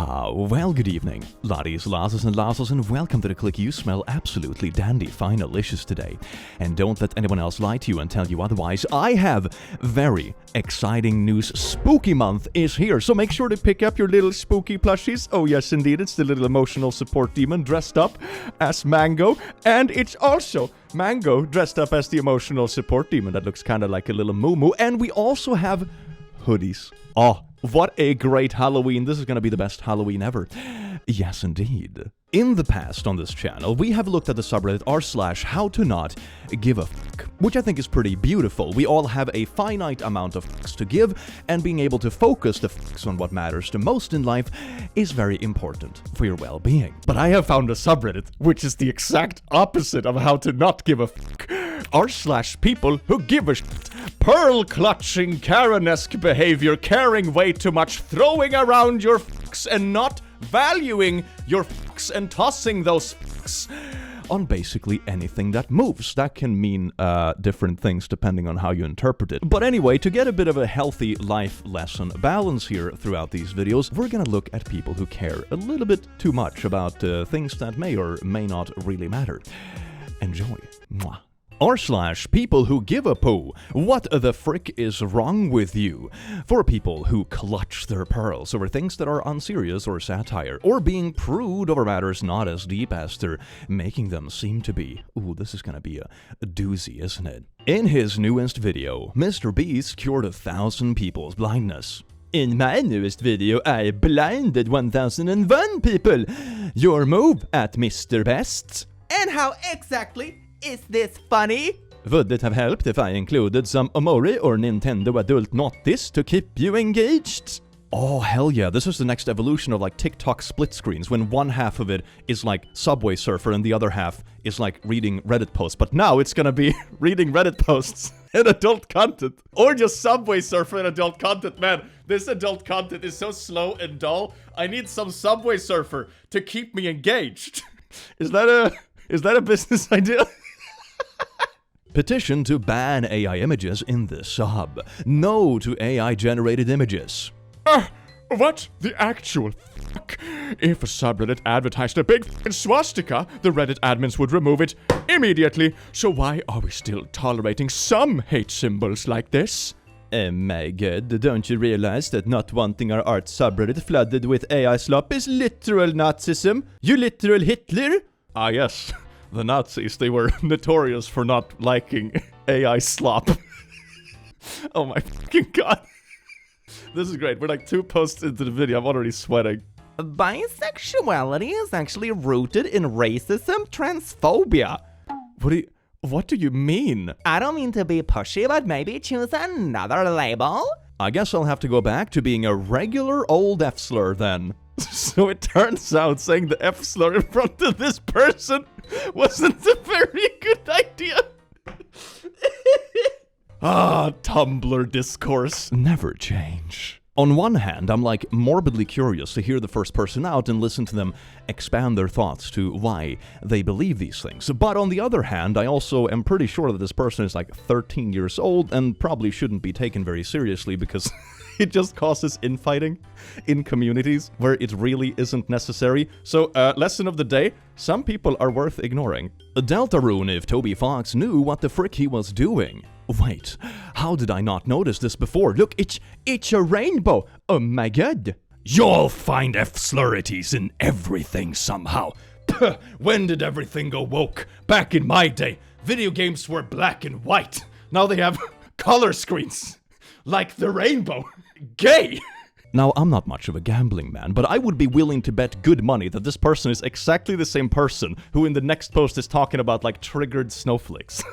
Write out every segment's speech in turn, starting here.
Well, good evening, laddies, lasses, and lasses, and welcome to the click. You smell absolutely dandy, fine, delicious today. And don't let anyone else lie to you and tell you otherwise. I have very exciting news. Spooky month is here, so make sure to pick up your little spooky plushies. Oh yes, indeed, it's the little emotional support demon dressed up as Mango, and it's also Mango dressed up as the emotional support demon that looks kind of like a little moo-moo. And we also have hoodies. Oh, what a great Halloween. This is going to be the best Halloween ever. Yes, indeed. In the past on this channel, we have looked at the subreddit r/how-to-not-give-a-fuck, which I think is pretty beautiful. We all have a finite amount of fucks to give, and being able to focus the fucks on what matters the most in life is very important for your well-being. But I have found a subreddit, which is the exact opposite of how to not give a fuck. r/people-who-give-a-shit. Pearl-clutching, Karen-esque behavior, caring way too much, throwing around your fucks and not valuing your fucks and tossing those fucks on basically anything that moves. That can mean different things depending on how you interpret it. But anyway, to get a bit of a healthy life lesson balance here throughout these videos, we're gonna look at people who care a little bit too much about things that may or may not really matter. Enjoy. Mwah. r/people-who-give-a-poo. What the frick is wrong with you? For people who clutch their pearls over things that are unserious or satire, or being prude over matters not as deep as they're making them seem to be. Ooh, this is gonna be a doozy, isn't it? In his newest video, Mr. Beast cured 1,000 people's blindness. In my newest video, I blinded 1,001 people. Your move at Mr. Best. And how exactly is this funny? Would it have helped if I included some Omori or Nintendo Adult Notice to keep you engaged? Oh, hell yeah. This is the next evolution of like TikTok split screens, when one half of it is like Subway Surfer and the other half is like reading Reddit posts. But now it's gonna be reading Reddit posts and adult content. Or just Subway Surfer and adult content. Man, this adult content is so slow and dull. I need some Subway Surfer to keep me engaged. Is that a business idea? Petition to ban AI images in this sub. No to AI-generated images. What the actual fuck? If a subreddit advertised a big f***ing swastika, the Reddit admins would remove it immediately. So why are we still tolerating some hate symbols like this? Oh my god, don't you realize that not wanting our art subreddit flooded with AI slop is literal Nazism? You literal Hitler? Ah yes. The Nazis, they were notorious for not liking AI slop. Oh my fucking god. This is great. We're like 2 posts into the video. I'm already sweating. Bisexuality is actually rooted in racism, transphobia. What do you mean? I don't mean to be pushy, but maybe choose another label? I guess I'll have to go back to being a regular old F-slur then. So it turns out saying the F-slur in front of this person wasn't a very good idea. Tumblr discourse. Never change. On one hand, I'm like morbidly curious to hear the first person out and listen to them expand their thoughts to why they believe these things. But on the other hand, I also am pretty sure that this person is like 13 years old and probably shouldn't be taken very seriously because it just causes infighting in communities where it really isn't necessary. So, lesson of the day, some people are worth ignoring. Deltarune if Toby Fox knew what the frick he was doing. Wait, how did I not notice this before? Look, it's a rainbow. Oh my god. You'll find F-slurities in everything somehow. When did everything go woke? Back in my day, video games were black and white. Now they have color screens. Like the rainbow. Gay! Now, I'm not much of a gambling man, but I would be willing to bet good money that this person is exactly the same person who in the next post is talking about, like, triggered snowflakes.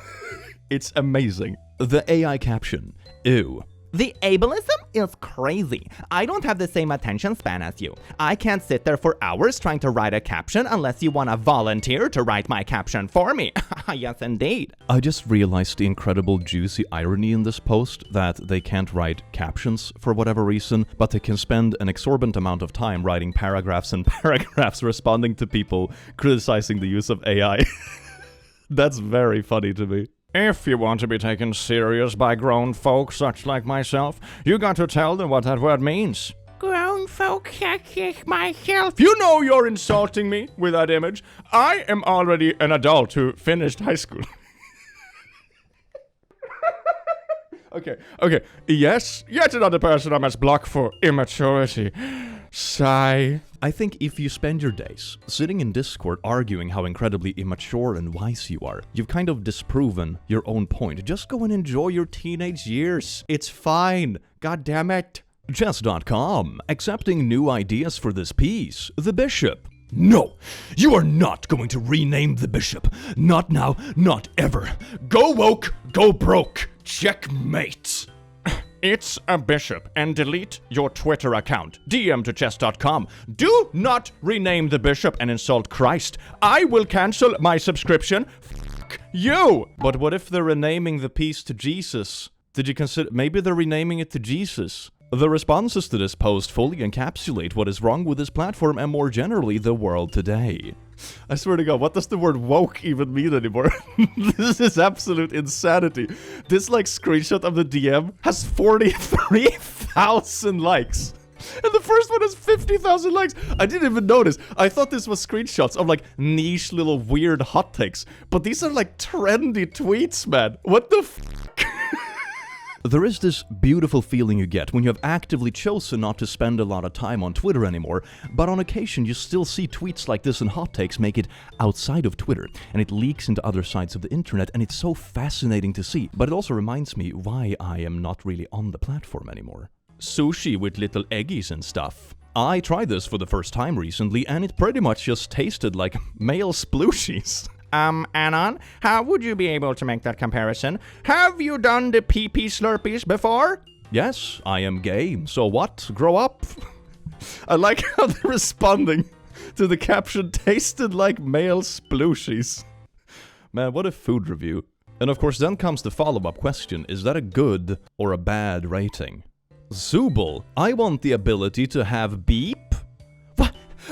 It's amazing. The AI caption. Ew. The ableism is crazy. I don't have the same attention span as you. I can't sit there for hours trying to write a caption unless you want to volunteer to write my caption for me. Yes, indeed. I just realized the incredible juicy irony in this post that they can't write captions for whatever reason, but they can spend an exorbitant amount of time writing paragraphs and paragraphs responding to people criticizing the use of AI. That's very funny to me. If you want to be taken serious by grown folks such like myself, you got to tell them what that word means. Grown unfocused myself. You know you're insulting me with that image. I am already an adult who finished high school. Okay. Yes, yet another person I must block for immaturity. Sigh. I think if you spend your days sitting in Discord arguing how incredibly immature and wise you are, you've kind of disproven your own point. Just go and enjoy your teenage years. It's fine. God damn it. Chess.com. Accepting new ideas for this piece. The Bishop. No, you are not going to rename the Bishop. Not now, not ever. Go woke, go broke. Checkmate. It's a bishop, and delete your Twitter account. DM to chess.com. Do not rename the bishop and insult Christ. I will cancel my subscription. Fuck you. But what if they're renaming the piece to Jesus? Did you consider maybe they're renaming it to Jesus? The responses to this post fully encapsulate what is wrong with this platform and more generally the world today. I swear to God, what does the word woke even mean anymore? This is absolute insanity. This screenshot of the DM has 43,000 likes. And the first one has 50,000 likes. I didn't even notice. I thought this was screenshots of niche little weird hot takes. But these are trendy tweets, man. What the fuck? There is this beautiful feeling you get when you have actively chosen not to spend a lot of time on Twitter anymore, but on occasion you still see tweets like this and hot takes make it outside of Twitter, and it leaks into other sides of the internet, and it's so fascinating to see. But it also reminds me why I am not really on the platform anymore. Sushi with little eggies and stuff. I tried this for the first time recently, and it pretty much just tasted like male splooshies. Anon, how would you be able to make that comparison? Have you done the pee-pee slurpees before? Yes, I am gay, so what? Grow up? I like how they're responding to the caption, tasted like male splooshies. Man, what a food review. And of course then comes the follow-up question, is that a good or a bad rating? Zubul, I want the ability to have beep.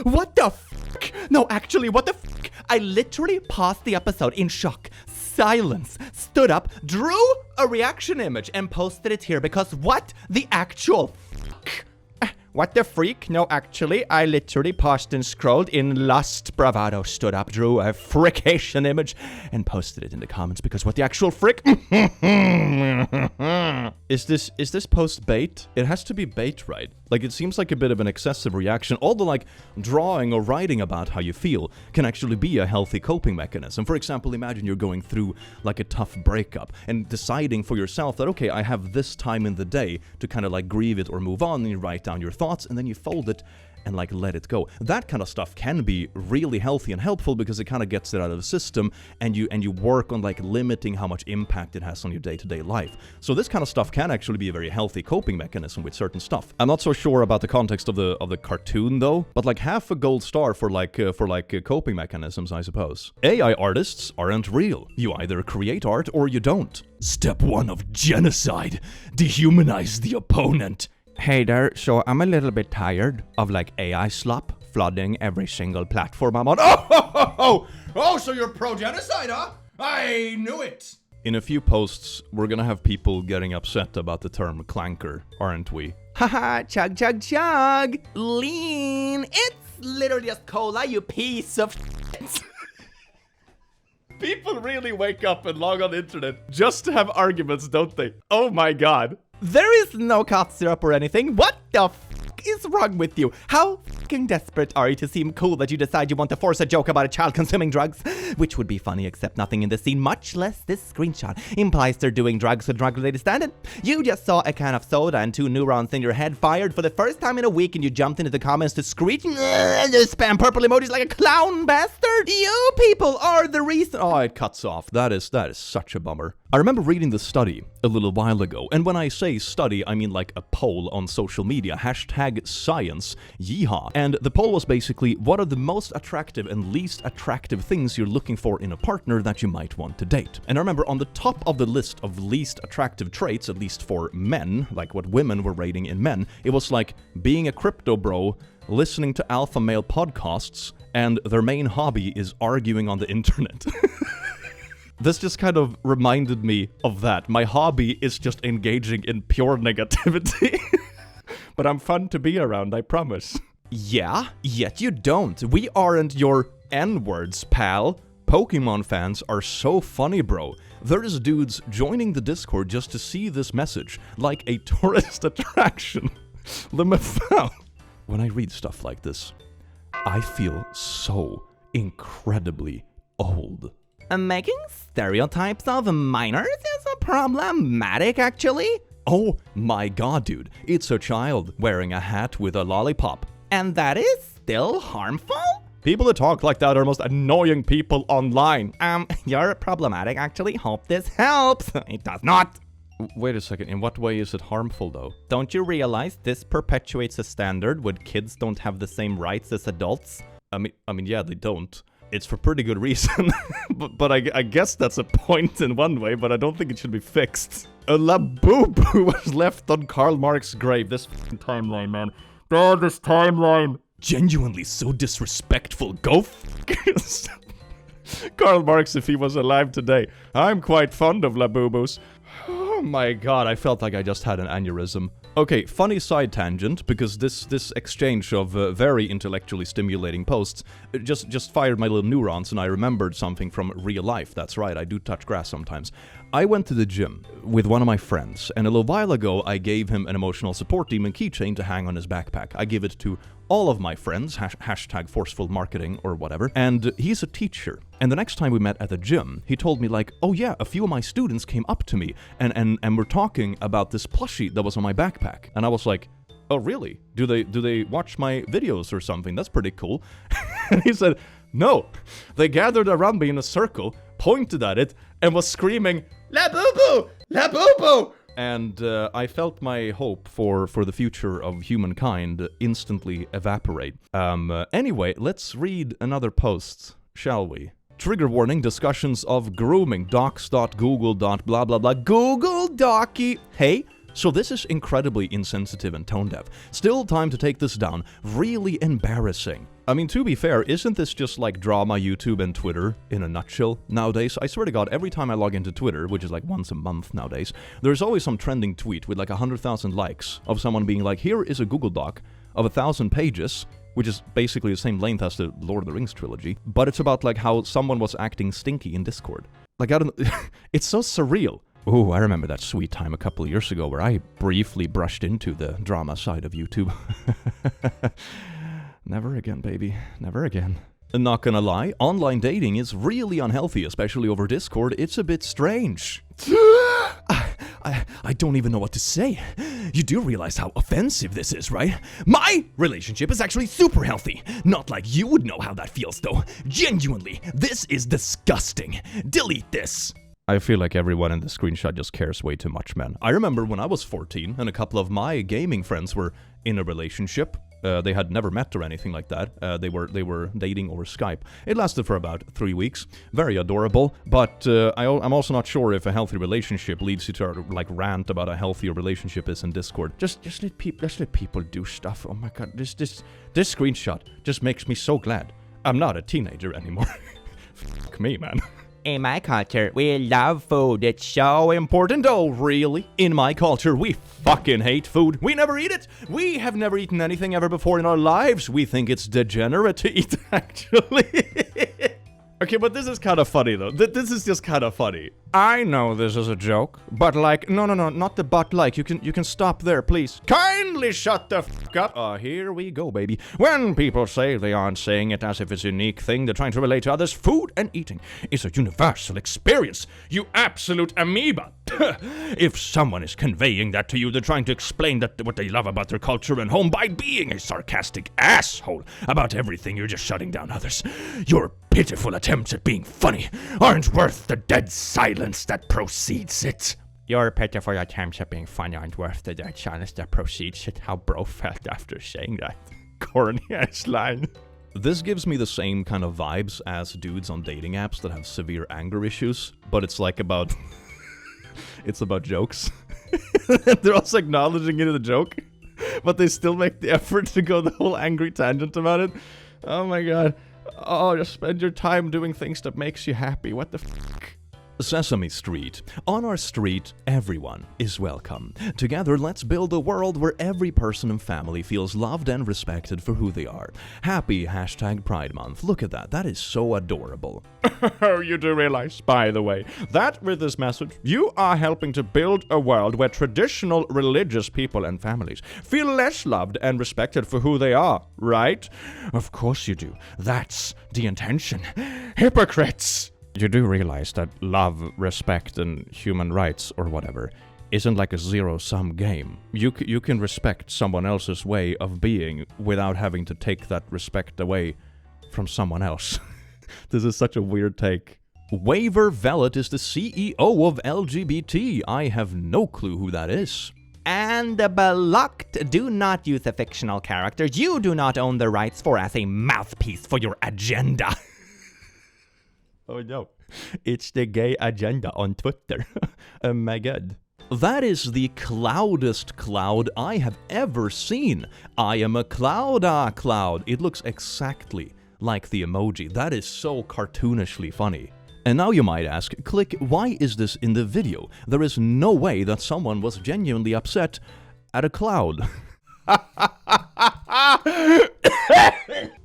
What the fuck? No, actually, what the fuck? I literally paused the episode in shock, silence, stood up, drew a reaction image, and posted it here because what the actual fuck? What the freak? No, actually, I literally paused and scrolled in lust bravado, stood up, drew a frication image, and posted it in the comments because what the actual frick? Is this post bait? It has to be bait, right? It seems like a bit of an excessive reaction. All the drawing or writing about how you feel can actually be a healthy coping mechanism. For example, imagine you're going through a tough breakup and deciding for yourself that, okay, I have this time in the day to kind of grieve it or move on, and you write down your thoughts and then you fold it and let it go. That kind of stuff can be really healthy and helpful because it kind of gets it out of the system, and you work on limiting how much impact it has on your day-to-day life. So this kind of stuff can actually be a very healthy coping mechanism with certain stuff. I'm not so sure about the context of the cartoon though, but half a gold star for coping mechanisms, I suppose. AI artists aren't real. You either create art or you don't. Step 1 of genocide: dehumanize the opponent. Hey there, so I'm a little bit tired of AI slop flooding every single platform I'm on. Oh, so you're pro-genocide, huh? I knew it! In a few posts, we're gonna have people getting upset about the term clanker, aren't we? Haha, chug, chug, chug! Lean! It's literally just cola, you piece of shit! People really wake up and log on the internet just to have arguments, don't they? Oh my god. There is no cough syrup or anything. What the fuck is wrong with you? How fucking desperate are you to seem cool that you decide you want to force a joke about a child consuming drugs? Which would be funny, except nothing in the scene, much less this screenshot, implies they're doing drugs to drug-related standard. You just saw a can of soda and 2 neurons in your head fired for the first time in a week, and you jumped into the comments to screech and spam purple emojis like a clown bastard. You people are the reason. Oh, it cuts off. That is such a bummer. I remember reading the study a little while ago, and when I say study, I mean a poll on social media, #science, yeehaw. And the poll was basically, what are the most attractive and least attractive things you're looking for in a partner that you might want to date? And I remember on the top of the list of least attractive traits, at least for men, what women were rating in men, it was being a crypto bro, listening to alpha male podcasts, and their main hobby is arguing on the internet. This just kind of reminded me of that. My hobby is just engaging in pure negativity. but I'm fun to be around, I promise. Yeah, yet you don't. We aren't your N-words, pal. Pokemon fans are so funny, bro. There's dudes joining the Discord just to see this message, like a tourist attraction. When I read stuff like this, I feel so incredibly old. Making stereotypes of minors is problematic, actually. Oh my god, dude. It's a child wearing a hat with a lollipop. And that is still harmful? People that talk like that are most annoying people online. You're problematic, actually. Hope this helps. It does not. Wait a second, in what way is it harmful, though? Don't you realize this perpetuates a standard where kids don't have the same rights as adults? I mean, yeah, they don't. It's for pretty good reason. but I guess that's a point in one way, but I don't think it should be fixed. A Labubu was left on Karl Marx's grave. This timeline, man. Oh, this timeline. Genuinely so disrespectful. Go Karl Marx, if he was alive today. I'm quite fond of Labubus. Oh my god, I felt like I just had an aneurysm. Okay, funny side tangent, because this exchange of very intellectually stimulating posts just fired my little neurons, and I remembered something from real life. That's right, I do touch grass sometimes. I went to the gym with one of my friends, and a little while ago I gave him an emotional support demon keychain to hang on his backpack. I give it to all of my friends, hashtag forceful marketing or whatever, and he's a teacher. And the next time we met at the gym, he told me like, oh yeah, a few of my students came up to me and were talking about this plushie that was on my backpack. And I was like, oh really? Do they watch my videos or something? That's pretty cool. And he said, no, they gathered around me in a circle, pointed at it, and was screaming, Labubu! Labubu! And I felt my hope for the future of humankind instantly evaporate. Anyway, let's read another post, shall we? Trigger warning, discussions of grooming, docs.google. Blah blah blah. Google Docky. Hey, so this is incredibly insensitive and tone deaf. Still time to take this down. Really embarrassing. I mean, to be fair, isn't this just like drama, YouTube, and Twitter in a nutshell nowadays? I swear to God, every time I log into Twitter, which is like once a month nowadays, there's always some trending tweet with like 100,000 likes of someone being like, here is a Google Doc of 1,000 pages, which is basically the same length as the Lord of the Rings trilogy, but it's about like how someone was acting stinky in Discord. Like, I don't it's so surreal. Ooh, I remember that sweet time a couple of years ago where I briefly brushed into the drama side of YouTube. Never again, baby. Never again. Not gonna lie, online dating is really unhealthy, especially over Discord. It's a bit strange. I don't even know what to say. You do realize how offensive this is, right? My relationship is actually super healthy. Not like you would know how that feels, though. Genuinely, this is disgusting. Delete this. I feel like everyone in the screenshot just cares way too much, man. I remember when I was 14 and a couple of my gaming friends were in a relationship. They had never met or anything like that. They were dating over Skype. It lasted for about 3 weeks. Very adorable. But I'm also not sure if a healthy relationship leads you to like rant about how healthy a relationship is in Discord. Just let people do stuff. Oh my god, this screenshot just makes me so glad I'm not a teenager anymore. Fuck me, man. In my culture, we love food. It's so important. Oh, really? In my culture, we fucking hate food. We never eat it. We have never eaten anything ever before in our lives. We think it's degenerate to eat, actually. Okay, but this is kind of funny, though. This is just kind of funny. I know this is a joke, but like, no, not the but like. You can stop there, please. Kindly shut the fuck up. Here we go, baby. When people say they aren't saying it as if it's a unique thing, they're trying to relate to others. Food and eating is a universal experience. You absolute amoeba. If someone is conveying that to you, they're trying to explain that what they love about their culture and home by being a sarcastic asshole about everything. You're just shutting down others. Your pitiful attempts at being funny aren't worth the dead silence that precedes it. Your pitiful attempts at being funny aren't worth the dead silence that precedes it. How bro felt after saying that. Corny ass line. This gives me the same kind of vibes as dudes on dating apps that have severe anger issues, but it's like about... it's about jokes. They're also acknowledging it as a joke, but they still make the effort to go the whole angry tangent about it. Oh my god. Oh, just spend your time doing things that makes you happy. What the fuck? Sesame Street. On our street, everyone is welcome. Together, let's build a world where every person and family feels loved and respected for who they are. Happy #Pride Month. Look at that. That is so adorable. You do realize, by the way, that with this message, you are helping to build a world where traditional religious people and families feel less loved and respected for who they are, right? Of course you do. That's the intention. Hypocrites! You do realize that love, respect, and human rights, or whatever, isn't like a zero-sum game. You can respect someone else's way of being without having to take that respect away from someone else. This is such a weird take. Waver Velvet is the CEO of LGBT. I have no clue who that is. And blocked. Do not use a fictional character you do not own the rights for as a mouthpiece for your agenda. Oh no, it's the gay agenda on Twitter. Oh my god. That is the cloudest cloud I have ever seen. I am a cloud, cloud. It looks exactly like the emoji. That is so cartoonishly funny. And now you might ask, click, why is this in the video? There is no way that someone was genuinely upset at a cloud.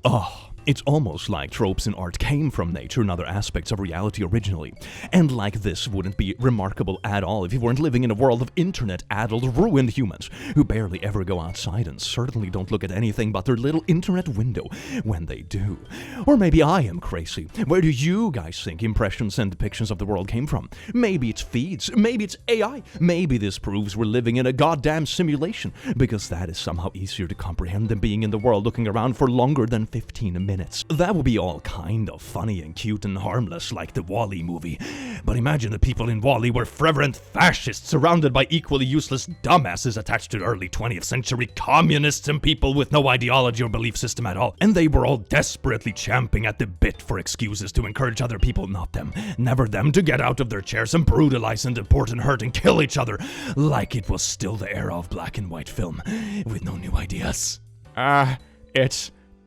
Oh. It's almost like tropes in art came from nature and other aspects of reality originally. And like this wouldn't be remarkable at all if you weren't living in a world of internet-addled, ruined humans who barely ever go outside and certainly don't look at anything but their little internet window when they do. Or maybe I am crazy. Where do you guys think impressions and depictions of the world came from? Maybe it's feeds, maybe it's AI, maybe this proves we're living in a goddamn simulation, because that is somehow easier to comprehend than being in the world looking around for longer than 15 minutes. That would be all kind of funny and cute and harmless like the WALL-E movie. But imagine the people in WALL-E were fervent fascists surrounded by equally useless dumbasses attached to early 20th century communists and people with no ideology or belief system at all. And they were all desperately champing at the bit for excuses to encourage other people, not them, never them, to get out of their chairs and brutalize and deport and hurt and kill each other like it was still the era of black and white film with no new ideas.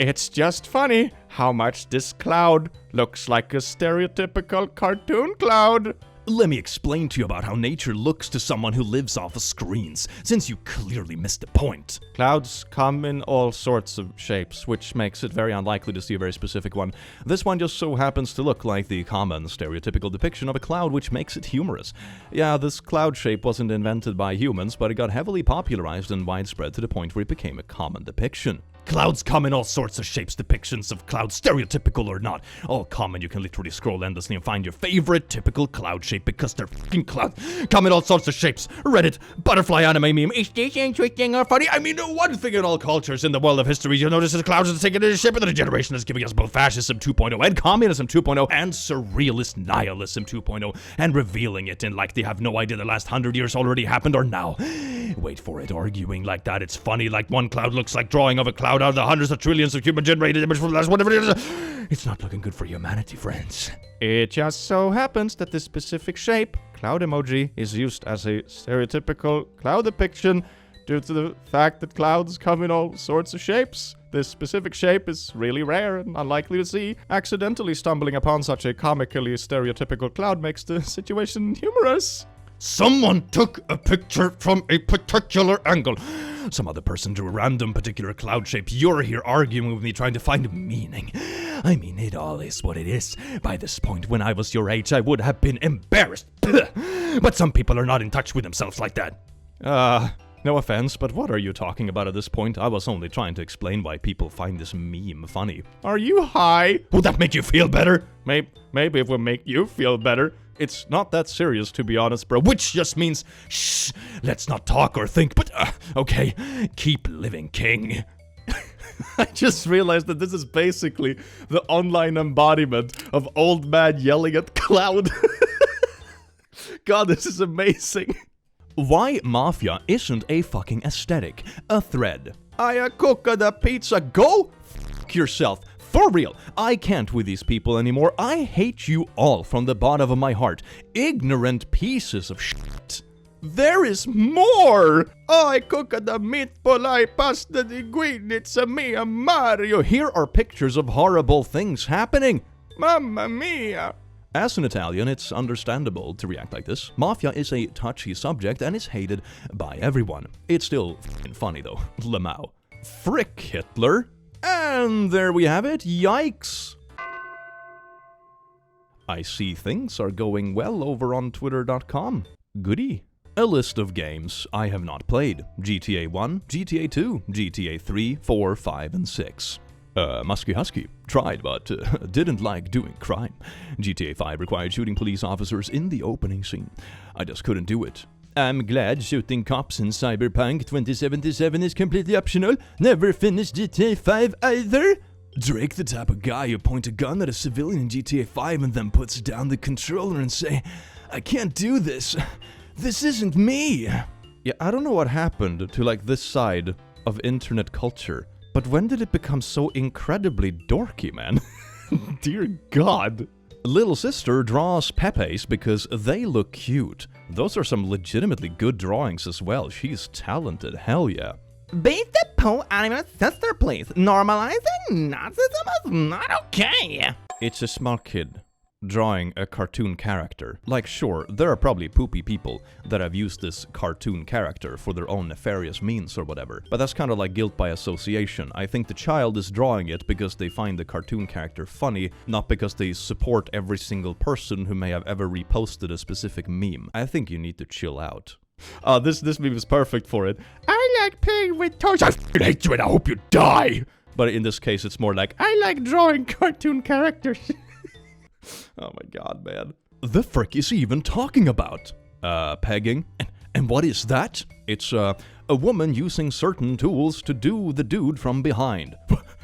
It's just funny how much this cloud looks like a stereotypical cartoon cloud. Let me explain to you about how nature looks to someone who lives off of screens, since you clearly missed the point. Clouds come in all sorts of shapes, which makes it very unlikely to see a very specific one. This one just so happens to look like the common stereotypical depiction of a cloud, which makes it humorous. Yeah, this cloud shape wasn't invented by humans, but it got heavily popularized and widespread to the point where it became a common depiction. Clouds come in all sorts of shapes, depictions of clouds, stereotypical or not. All common, you can literally scroll endlessly and find your favorite typical cloud shape because they're fucking clouds. Come in all sorts of shapes. Reddit, butterfly anime meme, is this interesting or funny? I mean, the one thing in all cultures in the world of history you'll notice is clouds are taking a shape of the generation that's giving us both fascism 2.0 and communism 2.0 and surrealist nihilism 2.0 and revealing it in like they have no idea the last 100 years already happened or now. Wait for it, arguing like that. It's funny, like one cloud looks like drawing of a cloud out of the hundreds of trillions of human-generated images from the last whatever it is. It's not looking good for humanity, friends. It just so happens that this specific shape, cloud emoji, is used as a stereotypical cloud depiction due to the fact that clouds come in all sorts of shapes. This specific shape is really rare and unlikely to see. Accidentally stumbling upon such a comically stereotypical cloud makes the situation humorous. Someone took a picture from a particular angle. Some other person drew a random particular cloud shape. You're here arguing with me, trying to find meaning. I mean, it all is what it is. By this point, when I was your age, I would have been embarrassed. But some people are not in touch with themselves like that. No offense, but what are you talking about at this point? I was only trying to explain why people find this meme funny. Are you high? Would that make you feel better? Maybe it will make you feel better. It's not that serious, to be honest, bro. Which just means, shh, let's not talk or think, but, okay, keep living, king. I just realized that this is basically the online embodiment of old man yelling at cloud. God, this is amazing. Why Mafia isn't a fucking aesthetic, a thread. I cook the pizza, go F*** yourself. For real, I can't with these people anymore. I hate you all from the bottom of my heart. Ignorant pieces of shit. There is more! I cook the meatball, I pasta di guine, it's a mia Mario. Here are pictures of horrible things happening. Mamma mia! As an Italian, it's understandable to react like this. Mafia is a touchy subject and is hated by everyone. It's still f***ing funny though. Lamau. Frick Hitler. And there we have it. Yikes. I see things are going well over on twitter.com. Goody. A list of games I have not played. GTA 1, GTA 2, GTA 3, 4, 5, and 6. Musky Husky. Tried, but didn't like doing crime. GTA 5 required shooting police officers in the opening scene. I just couldn't do it. I'm glad shooting cops in Cyberpunk 2077 is completely optional. Never finished GTA 5 either. Drake the type of guy who point a gun at a civilian in GTA 5 and then puts down the controller and say, I can't do this. This isn't me. Yeah, I don't know what happened to like this side of internet culture, but when did it become so incredibly dorky, man? Dear God. Little sister draws Pepes because they look cute. Those are some legitimately good drawings as well. She's talented, hell yeah. Beat the po anime sister, please. Normalizing Nazism is not okay. It's a smart kid drawing a cartoon character. Like, sure, there are probably poopy people that have used this cartoon character for their own nefarious means or whatever, but that's kind of like guilt by association. I think the child is drawing it because they find the cartoon character funny, not because they support every single person who may have ever reposted a specific meme. I think you need to chill out. This meme is perfect for it. I like playing with toys. I hate you and I hope you die. But in this case, it's more like, I like drawing cartoon characters. Oh my god, man. The frick is he even talking about? Pegging? And what is that? It's, a woman using certain tools to do the dude from behind.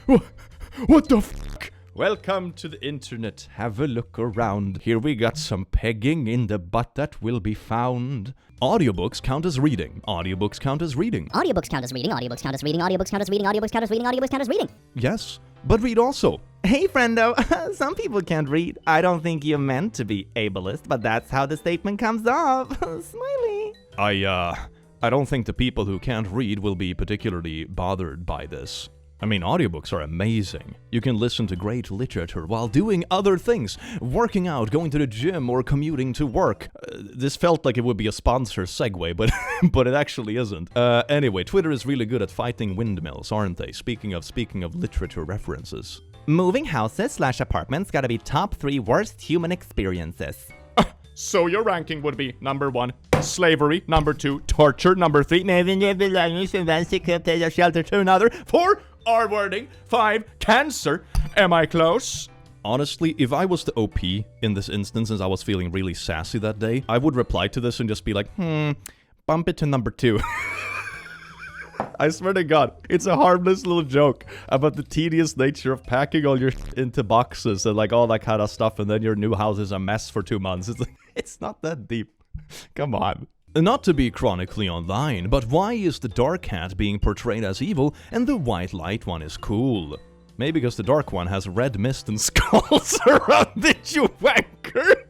What the fuck? Welcome to the internet. Have a look around. Here we got some pegging in the butt that will be found. Audiobooks count as reading. Audiobooks count as reading. Audiobooks count as reading. Audiobooks count as reading. Audiobooks count as reading. Audiobooks count as reading. Audiobooks count as reading. Yes, but read also. Hey, friendo. Some people can't read. I don't think you meant to be ableist, but that's how the statement comes off. Smiley. I don't think the people who can't read will be particularly bothered by this. I mean, audiobooks are amazing. You can listen to great literature while doing other things, working out, going to the gym, or commuting to work. This felt like it would be a sponsor segue, but it actually isn't. Anyway, Twitter is really good at fighting windmills, aren't they? Speaking of literature references. Moving houses / apartments gotta be top 3 worst human experiences. So your ranking would be number 1, slavery, number 2, torture, number 3, moving your belongings from one secure place of shelter to another, 4, R-wording, 5, cancer. Am I close? Honestly, if I was the OP in this instance, since I was feeling really sassy that day, I would reply to this and just be like, bump it to number 2. I swear to God, it's a harmless little joke about the tedious nature of packing all your into boxes and like all that kind of stuff, and then your new house is a mess for 2 months. It's like, it's not that deep. Come on. Not to be chronically online, but why is the dark cat being portrayed as evil and the white light one is cool? Maybe because the dark one has red mist and skulls around it, you wanker!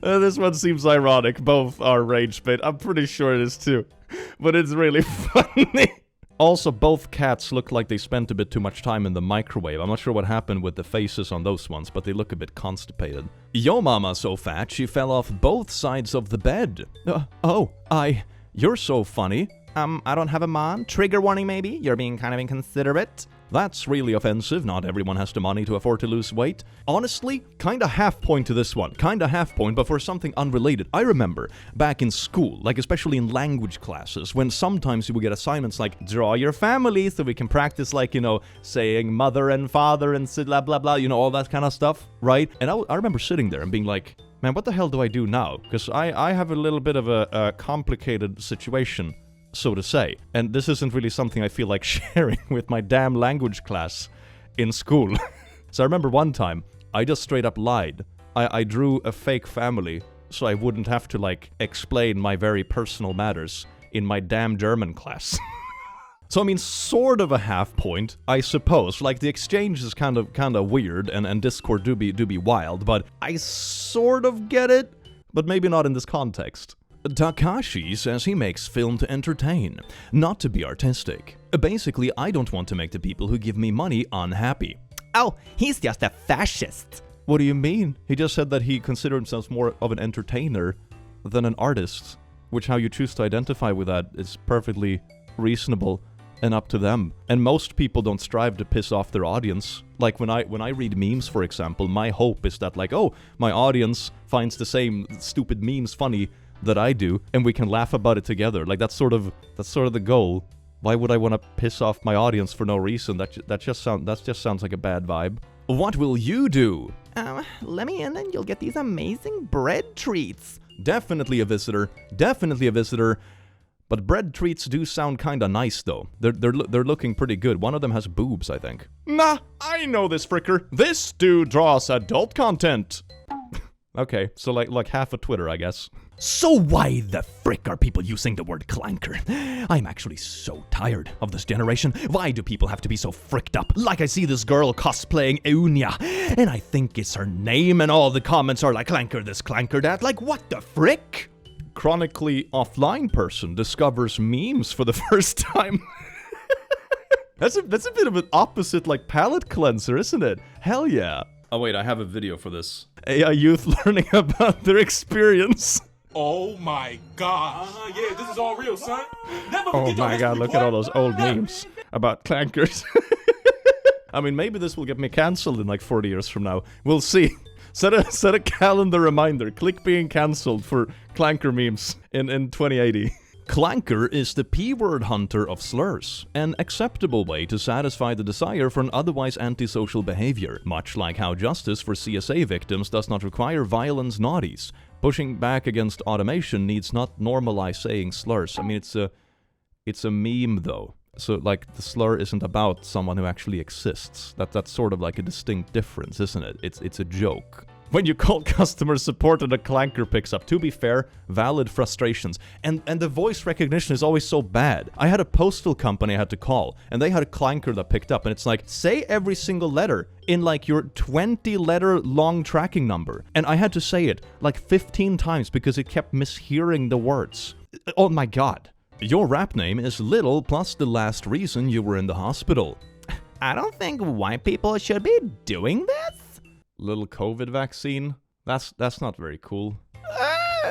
This one seems ironic. Both are rage bait. I'm pretty sure it is too. But it's really funny. Also, both cats look like they spent a bit too much time in the microwave. I'm not sure what happened with the faces on those ones, but they look a bit constipated. Yo mama so fat she fell off both sides of the bed. You're so funny. I don't have a mom. Trigger warning maybe? You're being kind of inconsiderate. That's really offensive. Not everyone has the money to afford to lose weight. Honestly, kinda half point to this one. Kinda half point, but for something unrelated. I remember back in school, like especially in language classes, when sometimes you would get assignments like, draw your family so we can practice like, saying mother and father and blah blah blah, all that kind of stuff, right? And I remember sitting there and being like, man, what the hell do I do now? Because I have a little bit of a complicated situation, so to say. And this isn't really something I feel like sharing with my damn language class in school. So I remember one time, I just straight up lied. I drew a fake family so I wouldn't have to, explain my very personal matters in my damn German class. So, I mean, sort of a half point, I suppose. Like, the exchange is kind of weird, and Discord do be wild, but I sort of get it, but maybe not in this context. Takashi says he makes film to entertain, not to be artistic. Basically, I don't want to make the people who give me money unhappy. Oh, he's just a fascist. What do you mean? He just said that he considered himself more of an entertainer than an artist, which how you choose to identify with that is perfectly reasonable and up to them. And most people don't strive to piss off their audience. Like when I read memes, for example, my hope is that like, oh, my audience finds the same stupid memes funny that I do, and we can laugh about it together. Like that's sort of the goal. Why would I want to piss off my audience for no reason? That just sounds like a bad vibe. What will you do? Let me in and you'll get these amazing bread treats. Definitely a visitor. Definitely a visitor. But bread treats do sound kinda nice though. They're looking pretty good. One of them has boobs, I think. Nah, I know this fricker. This dude draws adult content. Okay, so like half of Twitter, I guess. So why the frick are people using the word clanker? I'm actually so tired of this generation. Why do people have to be so fricked up? Like I see this girl cosplaying Unya, and I think it's her name, and all the comments are like clanker this, clanker that. Like what the frick? Chronically offline person discovers memes for the first time. That's a bit of an opposite like palate cleanser, isn't it? Hell yeah. Oh wait, I have a video for this. AI youth learning about their experience. Oh my god. Yeah, this is all real, son. Never Oh forget your my god, history, look at boy. all those old memes about clankers. I mean, maybe this will get me cancelled in like 40 years from now. We'll see. Set a calendar reminder. Click being cancelled for clanker memes in 2080. Clanker is the P-word hunter of slurs, an acceptable way to satisfy the desire for an otherwise antisocial behavior, much like how justice for CSA victims does not require violence naughties. Pushing back against automation needs not normalize saying slurs. I mean, it's a meme though. So like the slur isn't about someone who actually exists. That's sort of like a distinct difference, isn't it? It's a joke. When you call customer support and a clanker picks up, to be fair, valid frustrations. And the voice recognition is always so bad. I had a postal company I had to call, and they had a clanker that picked up, and it's like, say every single letter in like your 20-letter long tracking number. And I had to say it like 15 times because it kept mishearing the words. Oh my god. Your rap name is Little plus the last reason you were in the hospital. I don't think white people should be doing this. Little COVID vaccine? That's not very cool.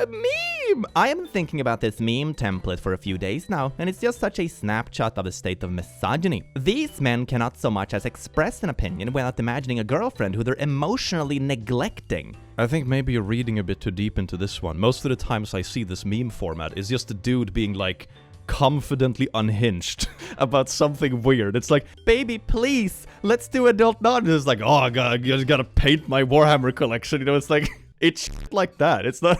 Meme! I am thinking about this meme template for a few days now, and it's just such a snapshot of the state of misogyny. These men cannot so much as express an opinion without imagining a girlfriend who they're emotionally neglecting. I think maybe you're reading a bit too deep into this one. Most of the times I see this meme format is just a dude being like confidently unhinged about something weird. It's like, baby, please, let's do adult non. It's like, oh god, I just gotta paint my Warhammer collection. You know, it's like, it's like that. It's not,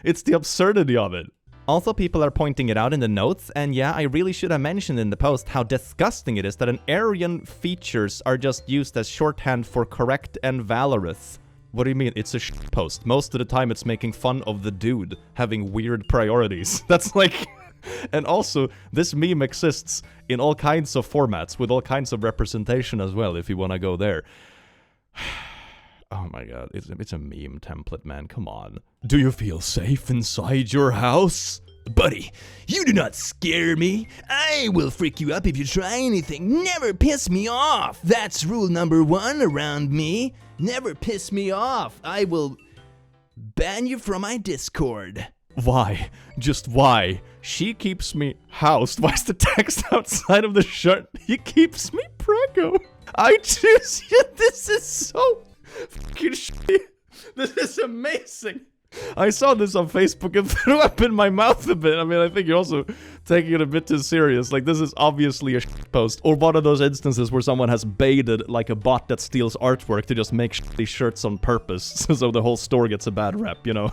it's the absurdity of it. Also, people are pointing it out in the notes, and yeah, I really should have mentioned in the post how disgusting it is that an Aryan features are just used as shorthand for correct and valorous. What do you mean? It's a post. Most of the time it's making fun of the dude having weird priorities. That's like... And also, this meme exists in all kinds of formats with all kinds of representation as well, if you want to go there. Oh my god, it's a meme template, man. Come on. Do you feel safe inside your house? Buddy, you do not scare me. I will freak you up if you try anything. Never piss me off. That's rule number 1 around me. Never piss me off. I will ban you from my Discord. Why? Just why? She keeps me housed. Why's the text outside of the shirt? He keeps me preggo. I choose you. This is so fucking shitty. This is amazing. I saw this on Facebook and threw up in my mouth a bit. I mean, I think you're also taking it a bit too serious. Like, this is obviously a shit post. Or one of those instances where someone has baited, like, a bot that steals artwork to just make shitty shirts on purpose. So the whole store gets a bad rep, you know?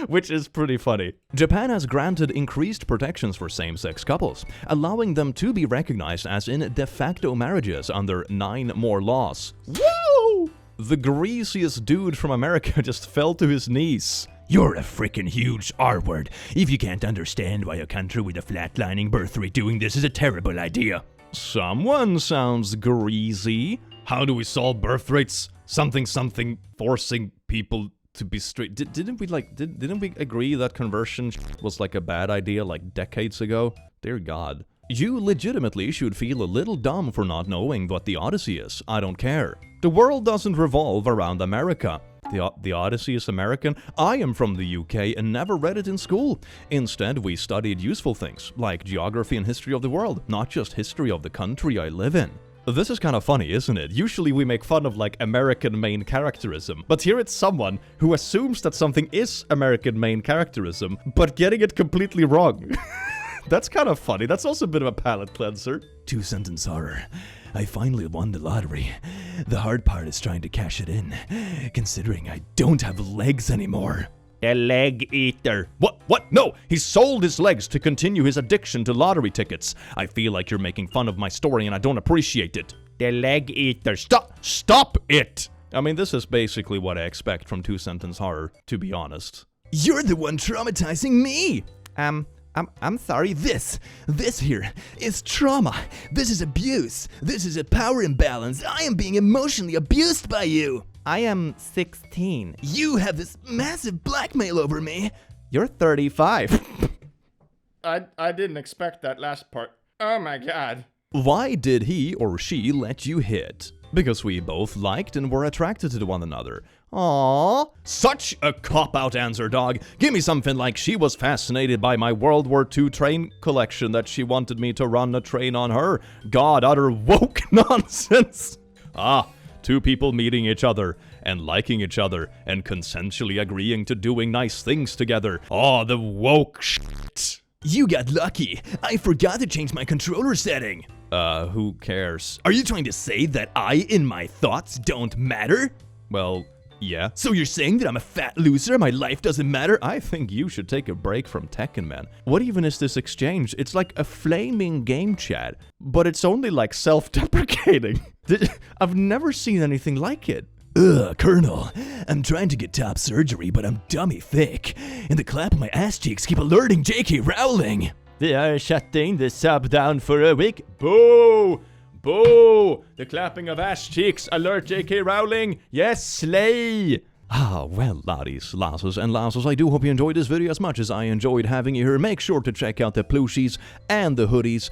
Which is pretty funny. Japan has granted increased protections for same-sex couples, allowing them to be recognized as in de facto marriages under 9 more laws. Whoa! The greasiest dude from America just fell to his knees. You're a frickin' huge R-word. If you can't understand why a country with a flatlining birth rate doing this is a terrible idea. Someone sounds greasy. How do we solve birth rates? Something forcing people to be straight. Didn't we agree that conversion was like a bad idea like decades ago? Dear God. You legitimately should feel a little dumb for not knowing what the Odyssey is. I don't care. The world doesn't revolve around America. The Odyssey is American. I am from the UK and never read it in school. Instead, we studied useful things, like geography and history of the world, not just history of the country I live in. This is kind of funny, isn't it? Usually we make fun of, like, American main characterism, but here it's someone who assumes that something is American main characterism, but getting it completely wrong. That's kind of funny. That's also a bit of a palate cleanser. Two-sentence horror. I finally won the lottery. The hard part is trying to cash it in, considering I don't have legs anymore. The leg eater. What? No! He sold his legs to continue his addiction to lottery tickets. I feel like you're making fun of my story and I don't appreciate it. The leg eater. Stop it! I mean, this is basically what I expect from two-sentence horror, to be honest. You're the one traumatizing me! I'm sorry. This here is trauma. This is abuse. This is a power imbalance. I am being emotionally abused by you. I am 16. You have this massive blackmail over me. You're 35. I didn't expect that last part. Oh my god. Why did he or she let you hit? Because we both liked and were attracted to one another. Aww. Such a cop-out answer, dog. Give me something like she was fascinated by my World War II train collection that she wanted me to run a train on her. God, utter woke nonsense. Two people meeting each other and liking each other and consensually agreeing to doing nice things together. Oh, the woke shit. You got lucky. I forgot to change my controller setting. Who cares? Are you trying to say that I in my thoughts don't matter? Well, yeah. So you're saying that I'm a fat loser, my life doesn't matter? I think you should take a break from Tekken, man. What even is this exchange? It's like a flaming game chat, but it's only like self-deprecating. I've never seen anything like it. Ugh, Colonel, I'm trying to get top surgery, but I'm dummy thick, and the clap of my ass cheeks keep alerting J.K. Rowling. They are shutting the sub down for a week. Boo! Boo! The clapping of ass cheeks alert J.K. Rowling. Yes, slay! Well, laddies, lasses, and lasses, I do hope you enjoyed this video as much as I enjoyed having you here. Make sure to check out the plushies and the hoodies,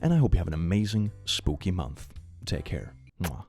and I hope you have an amazing, spooky month. Take care. Mwah.